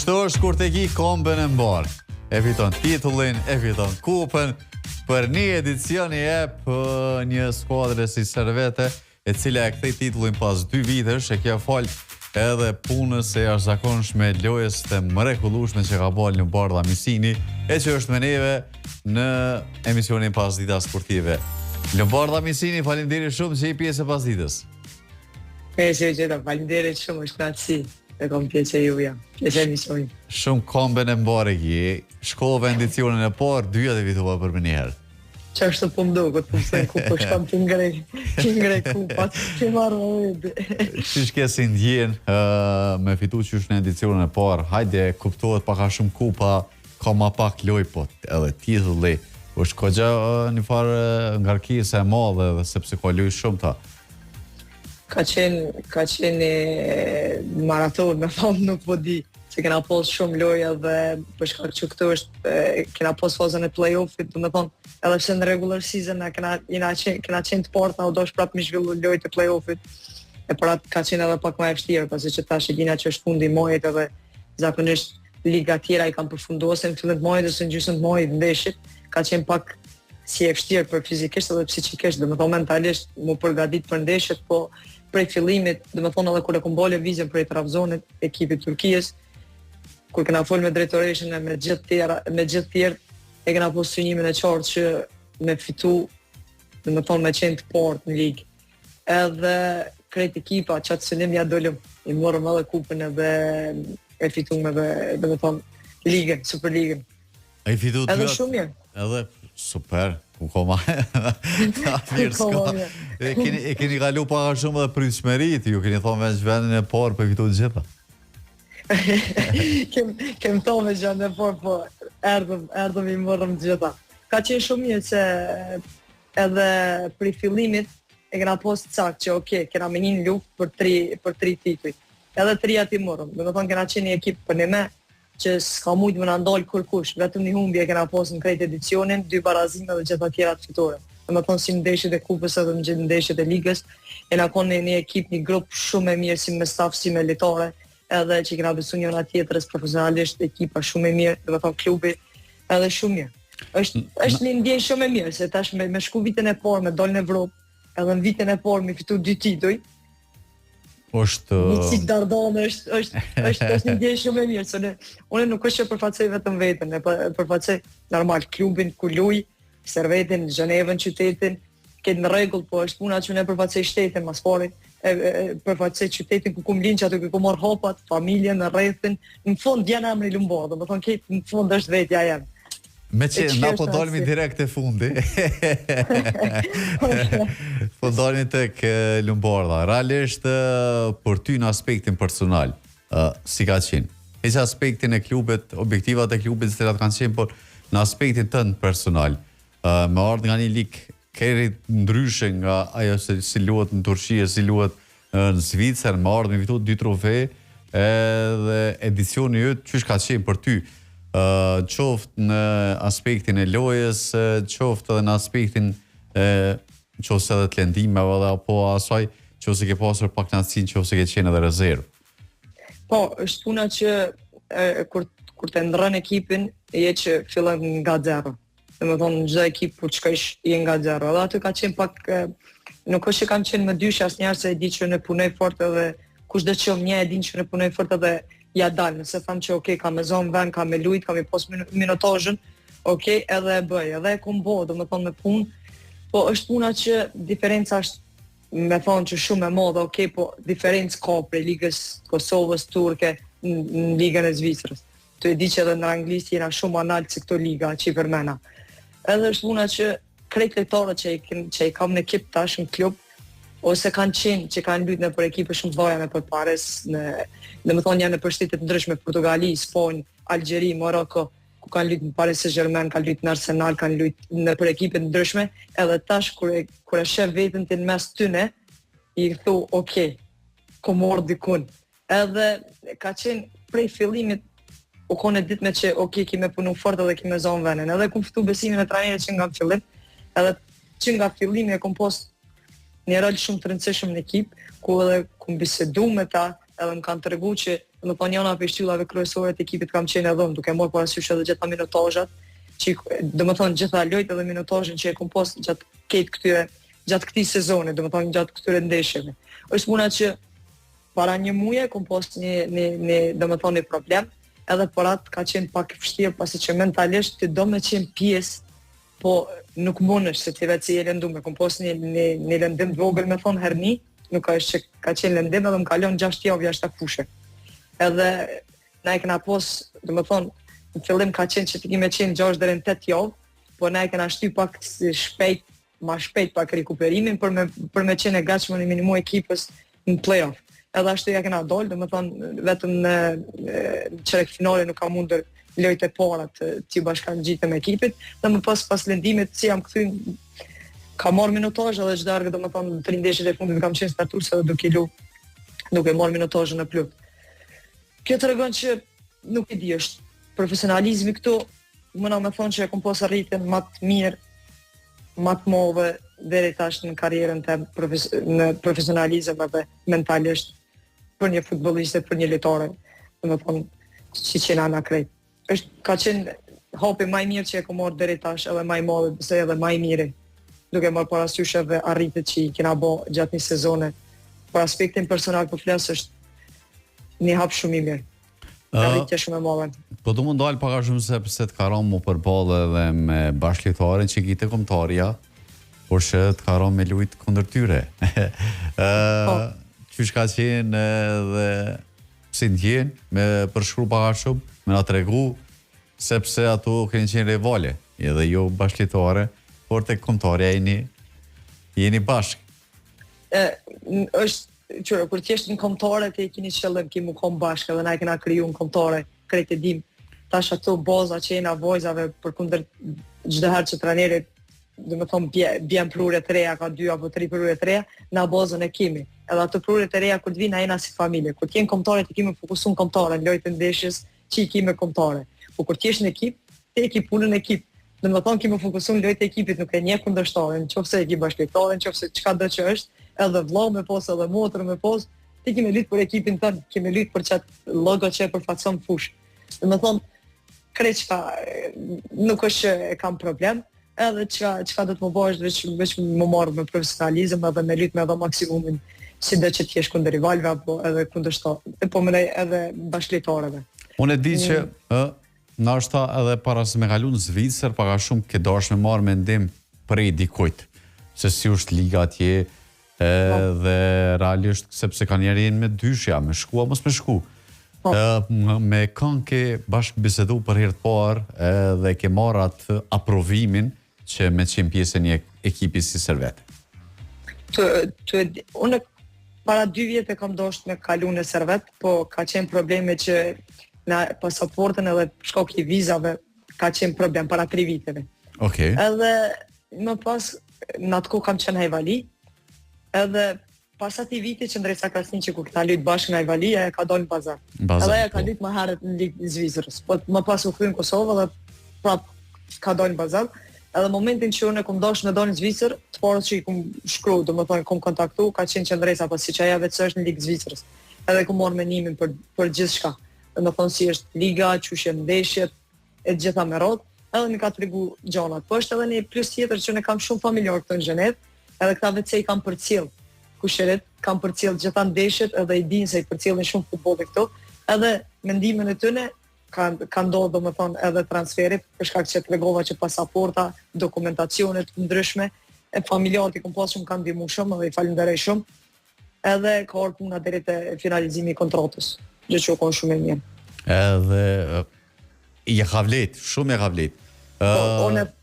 Kështu është kur të ki kombën e mbarë. E fiton titullin, e fiton kupën, për një edicion i jep një skuadre si Servete, e cila e kthej titullin pas 2 vitesh, e kjo fal edhe punës e jashtëzakonshme lojës të mrekullueshme që ka bërë Lombarda Misini, e që është me neve në emisionin Pasdita Sportive. Lombarda Misini, faleminderit shumë që i pjesë e Pasditës. Faleminderit shumë, është kënaqësi të kom pjesë e juja, pjesë e emisionit. Shumë kombën e mbarë ki, shkove edicionin e parë, 2 dhe fitova për më njëherë. Që është të pëmdo, këtë pëmësën ku për shkam të ngrej kupat, që marrë edhe. Qish kesi ndjenë me fitu që është në edicionin e parë, hajde, kuptohet paka shumë kupa, ka ma pak loj, po edhe titulli, është kogja një farë ngarkise e madhe, dhe sepse ka loj shumë ta. Ka qenë maraton, me thamë nuk po di, se kena pos shumë loja dhe për shkak që këtu është, kena pos fazën e play-offit, dhe me thonë, edhe pse në regular season kena qenë të partë, na u dosh prapë me zhvillu lojë të play-offit, e për atë ka qenë edhe pak ma e vështirë, pasi që tash e dina që është fundi i muajit edhe zakonisht liga tjera i kanë përfunduar në fillim të muajit ose në gjysmë të muajit ndeshjet, ka qenë pak si e vështirë për fizikisht edhe psikikisht, dhe me thonë mentalisht mu përgatit për ndeshjet, po prej fillimit, dhe me thonë edhe kur e kom bole vizën prej Trabzonit, ekipit Turkijës, kur kena folë me drejtoreshën e me gjithë tjerë, e kena po synimin e qartë që me fitu, dhe me thonë me qenë të partë në ligë. Edhe krejt ekipa, qatë synim ja dollëm, i morëm edhe kupën edhe e fitum edhe, dhe me thonë, ligën, Superligën. E fitu të edhe shumë mirë. Edhe super, ku koma. E keni kalu paka shumë dhe pritshmerit, ju keni thonë veç vendin e parë për fitu të gjitha. Kem thonë veç vendin e parë, po erdhëm i morëm të gjitha. Ka qenë shumë mirë që edhe për i fillimit e kena postë cakt që kena me një luftë për 3 tituj. Edhe 3 ati morëm, dhe me thonë kena qenë një ekip për një me, që s'ka mujtë më në ndalë kërkush, vetëm një humbje kena posë në krejt edicionin, 2 barazime dhe gjitha tjera të fitore. Dhe me thonë si ndeshjet e kupës edhe në gjithë ndeshjet e ligës, e na konë një ekip, një grup shumë e mirë si me staf, si me litare, edhe që kena besu njëna tjetërës profesionalisht, ekipa shumë e mirë, dhe me thonë klubi, edhe shumë mirë. është një ndjenjë shumë e mirë, se tash me shku vitin e parë, me dollë në Evropë, edhe në vitin e parë me fitu 2 tituj, një cik dardane është një ndjenjë shumë e mirë, se unë nuk është që përfacej vetëm vetën, e përfacej normal klubin, ku luj, Servetin, Gjenevën, qytetin, këtë në regull, po është puna që unë e përfacej shtetin, mas pari, përfacej qytetin ku kum linë që aty ku morë hopat, familjen, në rrethin, në fund janë emri Lombarda, më thonë këtë në fund është vetja jenë. Me që na po dolmi direkt e fundi. Po dolmi tek Lombarda. Realisht për ty në aspektin personal, si ka qenë? Heq aspektin e klubit, objektivat e klubit se kanë qenë, por në aspektin tënd personal, me ardhë nga një lig kerit ndryshe nga ajo se si luhet në Turqi, si luhet në Zvicër, me ardhë me fitu 2 trofe, edhe edicioni jëtë, qysh ka qenë për ty? Qoftë në aspektin e lojës, qoftë edhe në aspektin qoftë edhe të lendimeve dhe apo asaj qoftë ke pasur pak knatësinë, qoftë ke qenë edhe rezervë. Po, është puna që kur të ndrën ekipin, je që fillon nga zero. Dhe me thonë, në gjitha ekip kur qëkësh je nga zero. Dhe aty ka qenë pak, nuk është që kam qenë më dysh asë njerë se e di që në punoj fort edhe kush dhe që një e din që në punoj fort edhe ja dalë, nëse thamë që ka me zonë ven, ka me lujt, ka me pos minutajën, edhe e bëj, edhe e kom bo, do me thonë me punë, po është puna që diferenca është me thonë që shumë e modë, po diferencë ka prej ligës Kosovës, Turke, në ligën e Zvicrës. Të e di që edhe në Anglisë jena shumë analë si këto liga, që i përmena. Edhe është puna që krejt lejtore që i kam në ekip tash në klub, ose kanë qenë që kanë lujtë në për ekipe shumë të vaja me për pares, dhe më thonë janë në përshtetet ndryshme, Portugali, Sponjë, Algjeri, Maroko, ku kanë lujtë në Paris Saint-Germain, kanë lujtë në Arsenal, kanë lujtë në për ekipe ndryshme, edhe tash kur e shef vetën të në mes tyne, i thu, ko morë dikun. Edhe ka qenë prej fillimit, u kone ditë me që, kime punu fort edhe kime zonë venen, edhe kum fitu besimin e trajnerit që nga fillim, edhe që nga fillimi e kom post një rol shumë të rëndësishëm në ekip, ku edhe kum bisedu me ta, edhe më kanë tregu që do të thonë njëra prej shtyllave kryesore të ekipit kam qenë edhe unë, duke marrë parasysh edhe gjitha minutazhat, që do të thonë gjitha lojtë edhe minutazhin që e kam pas gjatë këtij sezoni, do të thonë gjatë këtyre ndeshjeve. Është puna që para një muaji kam pas një do të thonë një problem, edhe për atë ka qenë pak vështirë pasi që mentalisht ti do me qenë pjesë, po nuk mundesh se ti vetë si e lënduar, kam pas një lëndim të vogël me thon herni, nuk ka që ka qenë lëndim edhe më kalon 6 javë jashtë fushë. Edhe na e kena pas, do të thonë, në fillim ka qenë që ti kime qenë 6 deri në 8 javë, po na e kena shty pak shpejt, ma shpejt pak rekuperimin për me qenë e gatshëm në minimu ekipës në play-off. Edhe ashtu ja kena dalë, do të thonë vetëm në çerek finale nuk ka mundur lojtë e para të bashkangjitëm ekipit, dhe më pas lëndimit si jam kthy ka marrë minutazh edhe çdo herë, do të thonë 3 ndeshjet e fundit kam qenë startues edhe duke marrë minutazhin e plot. Kjo tregon që nuk e di, është profesionalizmi këtu, më na më thonë që e kam pas arritjen më të mirë, më të madhe deri tash në karrierën time në profesionalizëm edhe mentalisht për një futbollist, për një lojtar, do të thonë siç që na krejt. Ka qenë hapi më i mirë që e kam marrë deri tash, edhe më i madh, pse edhe më i miri, duke marrë parasysh edhe arritjet që i kena bë gjatë një sezone. Për aspektin personal po flas, është një hap shumë i mirë. Arritje shumë e madhe. Po do mund dal pak a shumë sepse të ka rënë më përballë edhe me bashkëlitorin që kite kombëtarja, por që të ka rënë me lujt kundër tyre. Qysh ka qenë edhe si ndjen me përshkru pak a shumë, me na tregu sepse ato kanë qenë rivale, edhe jo bashkëlitare, por tek kombëtarja jeni bashkë. Është që kur ti je në kombëtare ti keni qëllim ki mu kom bashkë, edhe na e kena kriju në kombëtare, krejt e dim. Tash ato baza që jena vojzave përkundër çdo herë që trajneri, do të thonë bjen prurë të reja, ka 2 apo 3 prurë të reja, na bazën e kemi. Edhe ato prurë të reja kur të vinë jena si familje. Kur ti je në kombëtare ti kemi fokusuar në kombëtare, lojtë ndeshjes që i kemi kombëtare. Po kur ti je në ekip, ti e ke punën në ekip. Do të thonë kemi fokusuar në lojtë e ekipit, nuk e njeh kundërshtarin, nëse ekip bashkëlitorin, nëse çka do që është, edhe vëlla me pas, edhe motër me pas, ti kemi luajtur për ekipin tonë, kemi luajtur për çat logo që e përfaqëson fush. Do të thonë krejt çka nuk është e kam problem, edhe çka do të më bësh veç më marr me profesionalizëm edhe me luajt me edhe maksimumin, si do që të jesh kundër rivalëve apo edhe kundërshtar, po më edhe bashkëlitarëve. Unë e di që ndoshta edhe para se me kalu në Zvicër, pak a shumë ke dashur me marr mendim prej dikujt, se si është liga atje, dhe realisht sepse kanë njerën me dyshja, me shku apo mos me shku. Me kanë ke bashkë bisedu për herë të parë dhe ke marrë atë aprovimin që me qenë pjesë një ekipi si Servete. Unë para 2 vjetë kam dashur me kalu në Servet, po ka qenë probleme që në pasaportën edhe shkoki vizave ka qenë problem para 3 viteve. Okay. Edhe më pas në atë kohë kam qenë Hajvali, edhe pas atij viti që ndrejsa Krasni që kur këta lujt bashkë në Hajvali, e ka dalë në Bazar. Edhe e ka lujt më herët në Ligë Zvicrës, po më pas u kthye në Kosovë dhe prap ka dalë në Bazar. Edhe momentin që unë kom dashur me dalë në Zvicër, të parët që i kom shkruar, domethënë kom kontaktu, ka qenë që ndrejsa pasi që ajo vetë është në Ligë Zvicrës. Edhe kom marrë menimin për gjithçka. Domethënë si është liga, çuçi ndeshjet, e gjitha me radhë, edhe më ka tregu gjanat. Po është edhe një plus tjetër që ne kam shumë familjar këtu në Xhenet, edhe këta vetë i kam përcjell. Kusheret kam përcjell gjitha ndeshjet, edhe i dinë se i përcjellin shumë futbolli këtu, edhe mendimin e tyre ka ndodhur domethënë edhe transferi për shkak që tregova që pasaporta, dokumentacione të ndryshme, e familjarët i kam pasur më kanë ndihmuar shumë dhe i falenderoj shumë. Edhe ka ardhur puna deri te finalizimi i kontratës, gjë që u kon shumë e mirë. Edhe i ka vlet, shumë e ka vlet.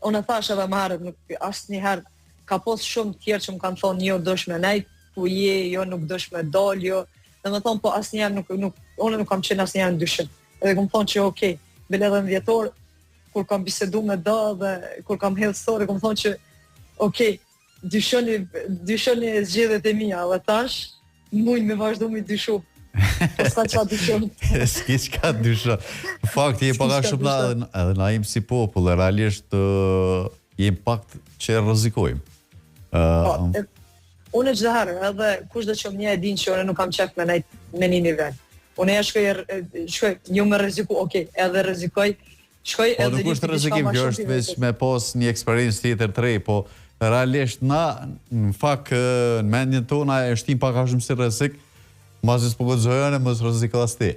Unë thash edhe më herët, asnjëherë ka pas shumë tjerë që më kanë thonë jo dosh me nejt, po jo nuk dosh me dal, jo. Domethënë po asnjëherë unë nuk kam qenë asnjëherë në dyshim. Edhe kom thonë që okej, bile edhe në vjetor, kur kam bisedu me da dhe kur kam hedhë story, kom thonë që okej, dyshoni zgjedhjet e mia, dhe tash mujnë me vazhdu me dyshu. Po s'ka qa dyshon. S'ki qka dyshon. Në fakt, je paka shumë edhe na im si popull, realisht jem pak që rrezikojmë. Unë çdo herë, edhe kushdo që më e din që unë nuk kam qef me nejt me një nivel. Unë shkoj, jo me rreziku, okay, edhe rrezikoj, shkoj edhe nuk është rrezikim, kjo është veç me pas një eksperiencë tjetër të re, po realisht na në fakt në mendjen tona e shtim pak a shumë si rrezik, mbasi s'po guxojën e mos rreziko as ti.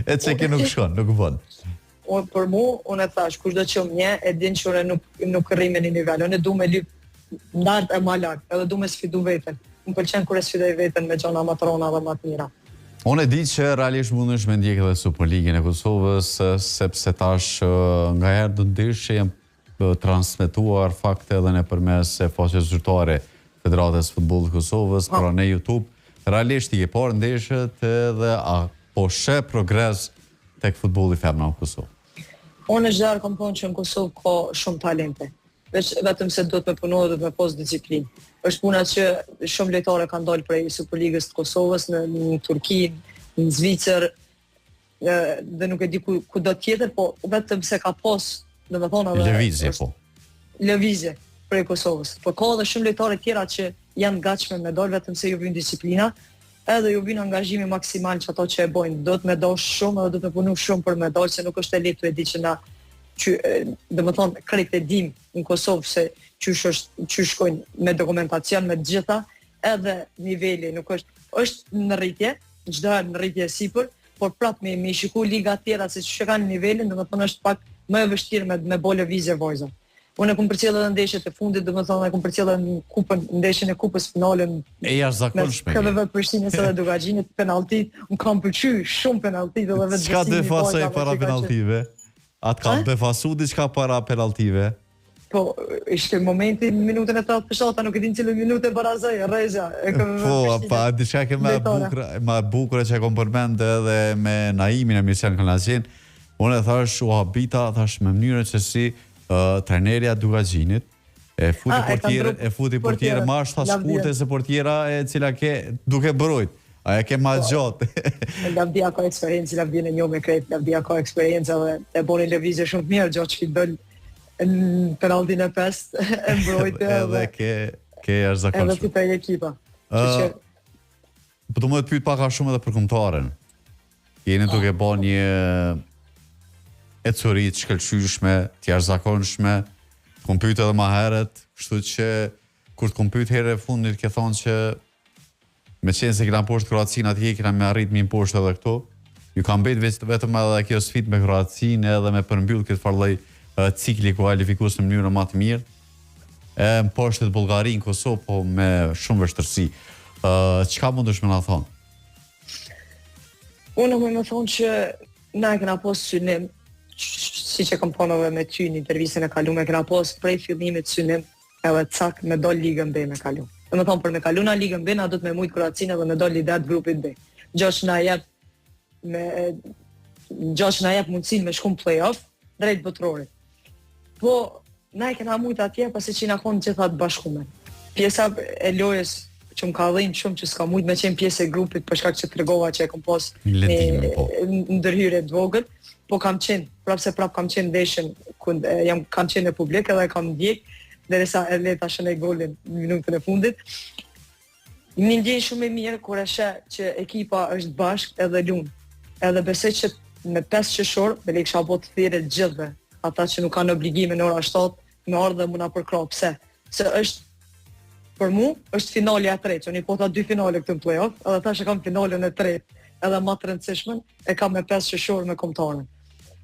E çka nuk shkon, nuk bën. Për mu, unë e thash, kushdo që më e din që unë nuk rri me një nivel, unë du me lyp ndart e ma lart, edhe du me sfidu veten. Më pëlqen kur e sfidoj veten me gjona më të rona dhe më të mira. Unë e di që realisht mundesh me ndjek edhe Superligën e Kosovës, sepse tash nga herë të ndish që janë transmetuar fakte edhe nëpërmes faqes zyrtare Federatës Futbollit të Kosovës, pra në YouTube. Realisht i ke parë ndeshjet edhe po sheh progres tek futbolli femër në Kosovë. Unë çdo herë kam thonë që në Kosovë ka shumë talente. Vetëm se duhet me punohet dhe me pas disiplinë. Është puna që shumë lojtare kanë dalë prej Superligës të Kosovës në Turqi, në Zvicër, dhe nuk e di ku do tjetër, po vetëm se ka pas, domethënë edhe lëvizje prej Kosovës. Po ka edhe shumë lojtare tjera që janë gatshme me dalë, vetëm se ju vjen disiplina, edhe ju vjen angazhimi maksimal që ato që e bojnë. Do të me dash shumë edhe do të punu shumë për me dalë, se nuk është e lehtë, e di që na domethënë krejt e dim në Kosovë se që shkojnë me dokumentacion me të gjitha, edhe niveli nuk është në rritje, çdo herë në rritje sipër, por prapë me shiku liga tjera se që kanë nivelin, domethënë është pak më e vështirë me bo lëvizje vojza. Unë e kum përcjellë edhe ndeshjet e fundit, domethënë e kum përcjellë në ndeshjen e kupës finalen. E jashtëzakonshme. KVV Prishtinës edhe Dugaxhinit, penalltit, unë kam pëlqyer shumë penalltit edhe vetë. Çka do fasoj para penalltive? Atë kam befasu diçka para penaltive? Po, ishte momenti në minutën e 87, nuk e din cilën minutë e barazoj, rrezja. Po, pa, diçka ke më bukur që e kom përmend edhe me Naimin e Mirësian Kanazin. Unë e thash, u habita, thash me mënyrën se si trenerja Dugaxhinit e futi portierë ma është shkurte se portiera e cila ke duke bërojt. Aja ke ma gjatë. Lavdia ka eksperiencë, Lavdia në një me krejt, Lavdia ka eksperiencë dhe e boni lëvizje shumë mirë, gjatë që i dëllë në penaltin e 5, e mbrojtë edhe ke është zakonshme. Edhe të ekipa. Po të më të pyet paka shumë edhe për kombëtaren. Jeni duke bo një ecurit shkëlqyshme, të jashtëzakonshme, të kom pyet edhe ma heret, kështu që kur të kom pyet herë e fundit ke thonë që me qenë se kina poshtë Kroacinë atje, kina me arrit mi poshtë edhe këto, ju kam bejt vetëm edhe kjo sfit me Kroacinë edhe me përmbyll këtë farloj cikli kualifikus në mënyrë më të mirë, e më poshtë të Bullgarinë, Kosovë, po me shumë vështërsi. Çka mundesh me na thonë? Unë më thonë që na e kena pos synim, si që kam thonë edhe me ty në intervjistën e kalume, kena pos prej fillimit synim edhe cak me dol ligën B me kalu. Dhe me thonë, për me kalu na ligën B, na do të me mujtë Kroacinë edhe me dol lidet grupit B. Gjosh na jep mundësin me shkum play-off drejt botrorit. Po, na e kena mujtë atje, pasi që na konë gjithat bashkume. Pjesa e lojës që më ka dhënë shumë që s'ka mujtë me qenë pjesë e grupit, për shkak që të regova që e kom pos në ndërhyrje të vogël, po kam qenë, prap kam qenë ndeshën, kam qenë në publik edhe kam ndjek, derisa e leta shënej golin në minutën e fundit. Një ndjenjë shumë e mirë kur e sheh që ekipa është bashkë edhe lunë. Edhe besoj që me 5 qershor, me kisha bë të thirrë të gjithëve, ata që nuk kanë obligime në ora 7, me ardhe muna përkrah. Pse? Se është për mu është finali e tretë, unë po ta 2 finale këtë në play-off, edhe tash e kam finalen e tretë, edhe më të rëndësishmën, e kam me 5 qershor me kombëtaren.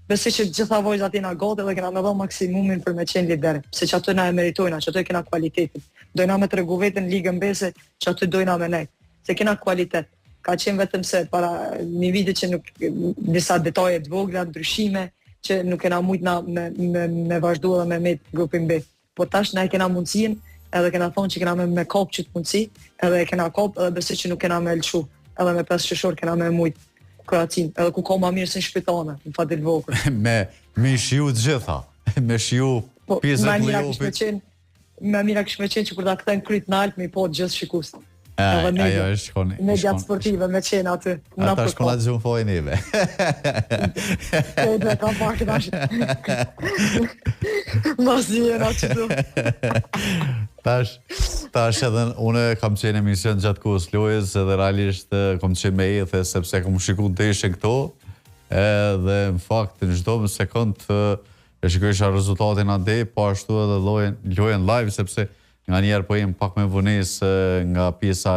Besoj që gjitha vojzat jena gati dhe kena me dhënë maksimumin për me qenë lider, se që ato na e meritojna, që ato kena kualitetin. Dojna me tregu veten ligën bese që ato dojna me ne, se kena kualitet. Ka qenë vetëm se para një viti që nuk disa detaje të vogla, ndryshime, që nuk kena mujtë me vazhdu dhe me grupin B. Po tash na e kena mundësin, edhe kena thonë që kena me kop që të mundësi, edhe e kena kop, edhe besoj që nuk kena me lëshu, edhe me 5 qershor kena me mujtë Kroacinë, edhe ku ka ma mirë se në shpitane, në fatil vogël. Me shiu të gjitha, me shiu pjesët play-offit. Me mira kishme qenë që kur ta këthen kryt në altë, me i po gjithë shikus. Ajo është shkoni. Mediat sportive me qenë aty. Ata shkona të gjumë fojë neve. Dhe kam pak të ashtë. Mas jena që du. Tash, Tash edhe unë kam qenë emision gjatë kohës lojës edhe realisht kam qenë me ethe sepse kam shikuar ndeshjen këto edhe në fakt në çdo sekond e shikoja rezultatin ande, po ashtu edhe lojën live sepse nganjëherë po jem pak me vonesë nga pjesa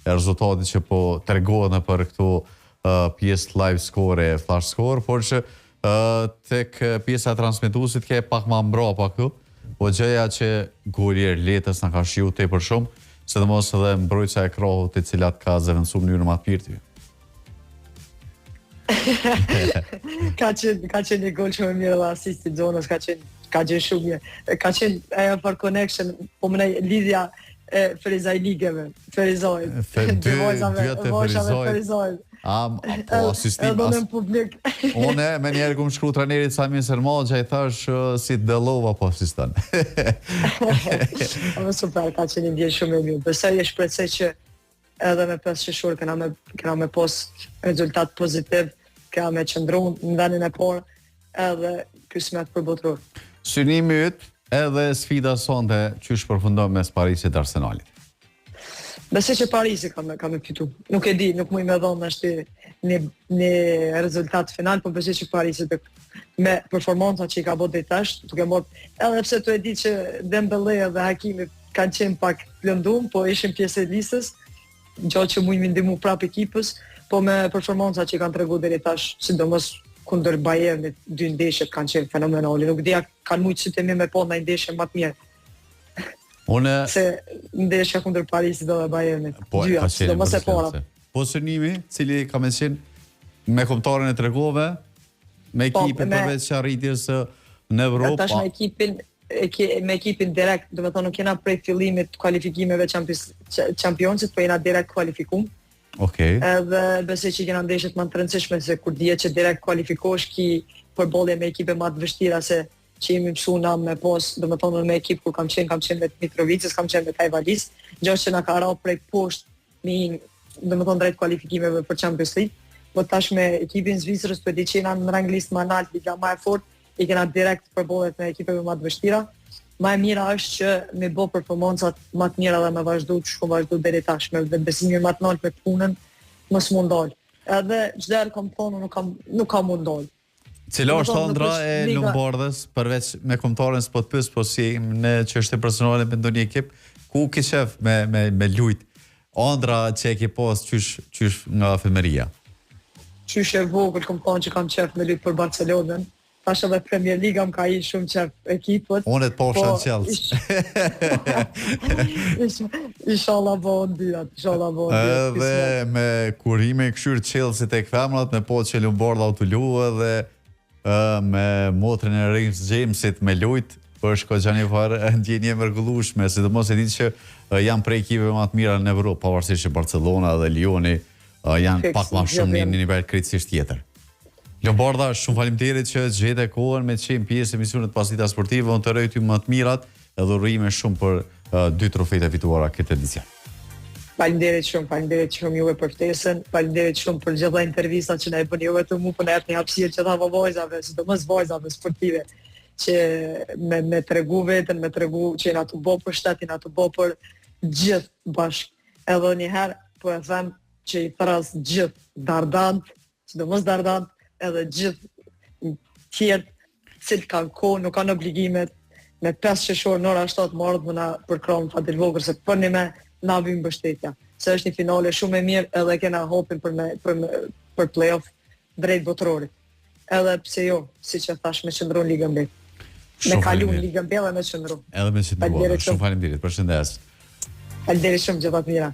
e rezultatit që po tregohet për këto pjesë live score, flash score, por që tek pjesa transmetuesit ke pak më mbrapa këtu. Po gjëja që Golier Letës na ka shiu tepër shumë, sidomos edhe mbrojtja e Krahut, e cilat ka zëvendësuar në mënyrë më të mirë. Ka qenë një gol shumë mirë dhe asisti Zonës, ka qenë shumë mirë. Ka qenë ajo për connection, po më nej lidhja e Ferizaj Ligeve, Ferizoj. Ferizoj. Po asistim. Edhe në publik. Une me njerë këmë shkru trenerit Sami Sermagja i thash si Delova po asistan. Super, ka qenë një ndjenë shumë e mirë. Besoj e shpresoj që edhe me 5 sheshur kena me pos rezultat pozitiv, kena me qëndru në vendin e parë edhe kysmet për botror. Synimi yt edhe sfida sonte qysh përfundon mes Parisit dhe Arsenalit. Besoj që Parisi ka me fitu. Nuk e di, nuk muj me dhonë ashtu një rezultat final, po besoj që Parisi me performanca që i ka bërë deri tash, duke marrë edhe pse tu e di që Dembele dhe Hakimi kanë qenë pak lëndum, po ishin pjesë e listës, gjatë që muj me ndihmu prapë ekipës, po me performanca që i kanë treguar deri tash, sidomos kundër Bayernit, 2 ndeshjet kanë qenë fenomenale. Nuk dia kanë mujtë të me po ndaj ndeshje më të mirë. Se ndeshja kundër Parisit dhe Bayernit. Dyja, sidomos e para. Po synimi, cili ka me qenë me kombëtarën e tregove, me ekipin përveç arritjes në Evropë. Tash me ekipin direkt, do të thonë nuk jena prej fillimit kualifikimeve Championship, po jena direkt kualifikuar. Okej. Edhe besoj që kena ndeshjet më të rëndësishme se kur dihet që direkt kualifikohesh ki përballje me ekipe më të vështira se që jemi mësu na me pos, do më thonë me ekip kur kam qenë me Mitrovicës, kam qenë me Kajvalis, gjosh që na ka rao prej poshtë do më thonë drejt kualifikimeve për Champions League, po tash me ekipin Zvicrës, për di që jena në rang list më nalt, liga më e fort, i kena direkt përbollet me ekipeve më të vështira. Më e mira është që me bo performancat më të mira dhe me vazhdu që shku vazhdu deri tash, me besimin më të nalt me punën, mos mund dal. Edhe çdo herë kam thonë nuk kam mund dal. Cila është ëndra e Lombardhës, përveç me kombëtarën s'po të pyes, po si në çështje personale me ndonjë ekip, ku ke qef me lujt? Ëndra që e ke pas qysh nga femeria? Qysh e vogël kam thonë që kam qef me lujt për Barcelonën. Tash edhe Premier Liga më ka i shumë qef ekipët. Unë të posha në Chelsea. Inshallah bëhen dyat, Edhe me kurime këshyr Chelsea tek femrat, me po që Lombardha u të luë dhe me motrën e Reece Jamesit me lujt, është kogjani farë ndjenje mrekullueshme, sidomos e ditë që janë prej ekipeve më të mira në Evropë, pavarësisht që Barcelona dhe Lyoni janë pak më shumë në nivel krejtësisht tjetër. Lombardha, shumë faleminderit që gjete kohën me të qenë pjesë e misionit Pasita Sportive, unë të rejtë ju më të mirat edhe urime shumë për 2 trofejt e fituara këtë edicion. Faleminderit shumë juve për ftesën, faleminderit shumë për gjitha intervistat që na e bëni juve të mu, për na jep një hapësirë që tha vajzave, sidomos vajzave sportive, që me tregu veten, me tregu që jena të bo për shtetin, jena të bo për gjithë bashkë. Edhe njëherë, po e them që i thras gjithë dardant, sidomos dardant, edhe gjithë tjertë cilë kanë kohë, nuk kanë obligimet, me 5 sheshor në ora 7 më ardhë mëna për kram Fatil Vogër, se për një me na vim mbështetja. Se është një finale shumë e mirë edhe kena hopin për play-off drejt botrorit. Edhe pse jo, si që thash me qëndru në Ligën B. Me kalu në Ligën B dhe me qëndru. Edhe me qëndru, shumë faleminderit, përshëndes. Faleminderit shumë, gjithat mira.